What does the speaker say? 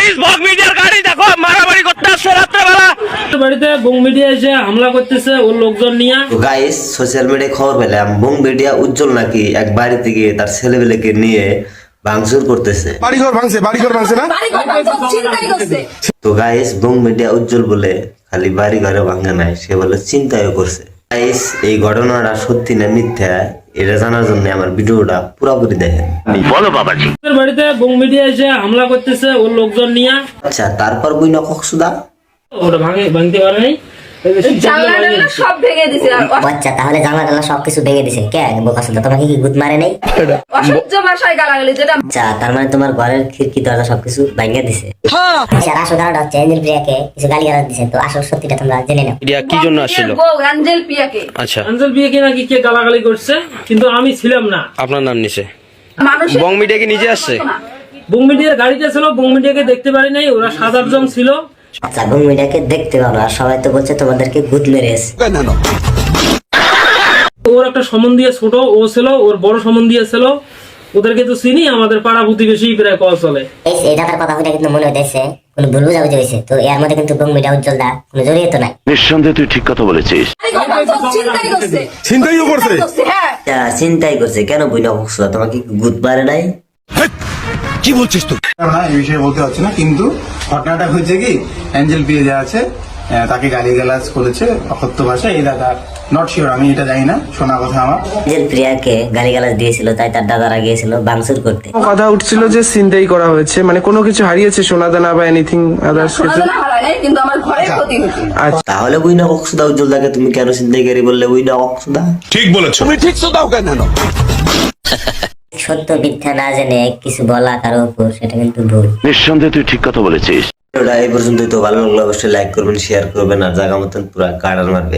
Guys বং মিডিয়ার গাড়ি দেখো মারামারি করতে আসছে রাত্রেবেলা বাড়িতে বং মিডিয়া এসে হামলা করতেছে ওর লোকজন নিয়ে। তো গাইস সোশ্যাল মিডিয়ায় খবর পেলাম বং মিডিয়া উজ্জ্বল নাকি এক বাড়িতে গিয়ে তার ছেলেবেলেকে নিয়ে ভাঙচুর করতেছে। বাড়িঘর ভাঙছে না? তো গাইস বং মিডিয়া উজ্জ্বল বলে খালি বাড়ি ঘরে ভাঙে নাই, সে বলে চিন্তাও করছে। গাইস এই ঘটনাটা সত্যি না মিথ্যা এটা জানার জন্য আমার ভিডিওটা পুরোপুরি দেখেন। বলো বাবাজি। বাড়িতে বং মিডিয়া এসে হামলা করতেছে ওর লোকজন নিয়ে। আচ্ছা তারপর বই না কক্সুদা ওটা ভাঙতে পারে নাই, সব ভেঙে দিছে। আচ্ছা তাহলে জানলা সবকিছু ভেঙে দিছে কে বোকাসুদা? তোমাকে কি গুদ মারে নাই? অসহ্য ভাষায় গালাগালি যেটা। আচ্ছা তার মানে তোমার ঘরের খিড়কি দরজা সবকিছু ভেঙে দিছে। আচ্ছা আসল কারণটা হচ্ছে এঞ্জেল প্রিয়াকে কিছু গালিগালাজ দিছে, তো আসল সত্যিটা তোমরা জেনে নাও। মিডিয়া কি জন্য আসছিল? বউ অ্যাঞ্জেল পিয়াকে। আচ্ছা আঞ্জল বিয়েকে নাকি কে গালাগালি করছে, কিন্তু আমি ছিলাম না। আপনার নাম নিছে মানুষ বং মিডিয়া কি নিজে আসছে? বং মিডিয়ার গাড়িতে ছিল, বং মিডিয়াকে দেখতে পারি নাই, ওরা 7-8 জন ছিল। আচ্ছা বং মিডিয়াকে দেখতে পারো আর সবাই তো বলছে তোমাদেরকে গুদ মেরেছে। ওর একটা সম্বন্ধীয় ছোট ও ছিল, ওর বড় সম্বন্ধীয় ছিল, ওদেরকে তো চিনি, আমাদের পাড়া প্রতিবেশী প্রায় কল চলে। এই দাদার কথা হইটা কিন্তু মনে হইতেছে কোনো ভুল বুঝাবুঝি হয়েছে, তো এর মধ্যে কিন্তু বং মিডিয়া উজ্জ্বল দা কোনো জড়িয়ে তো নাই। নিঃসন্দেহে তুই ঠিক কথা বলেছিস। চিন্তাই করছে। ছিনতাইও করছে? হ্যাঁ আচ্ছা, চিন্তাই করছে কেন বই না কক্সুদা? তোমাকে কি গুদ মারে নাই? কি বলছিস তুই? না এই বিষয়ে বলতে পারছি না, কিন্তু ঘটনাটা হয়েছে কি অ্যাঞ্জেল পিয়ে যা আছে তাকে গালিগালাজ করেছে অকথ্য ভাষায়। এই দাদা নট শিওর, আমি এটা জানি না, শোনা কথা আমার। এঞ্জেল প্রিয়াকে গালিগালাজ দিয়েছিল, তাই তার দাদারা গিয়েছিল ভাঙচুর করতে। কথা উঠছিল যে ছিনতাই করা হয়েছে, মানে কোনো কিছু হারিয়েছে, সোনা দানা বা এনিথিং আদার্স কিছু। শোনা হারায় নাই, কিন্তু আমার ঘরে ক্ষতি হয়েছে। তাহলে বই না কক্সুদা উজ্জ্বল দাকে তুমি কেন চিন্তাইকারী বললে? বই না কক্সুদা ঠিক বলেছো। তুমি ঠিক তো দাও কেন? সত্য মিথ্যা না জেনে কিছু বলা কারো উপর, সেটা কিন্তু ভুল। নিঃসন্দেহে তুই ঠিক কথা বলেছিস। ভিডিওটা এই পর্যন্তই। তো ভালো লাগলে অবশ্যই লাইক করবেন, শেয়ার করবেন আর জায়গা মতন পুরা কাটার মারবে।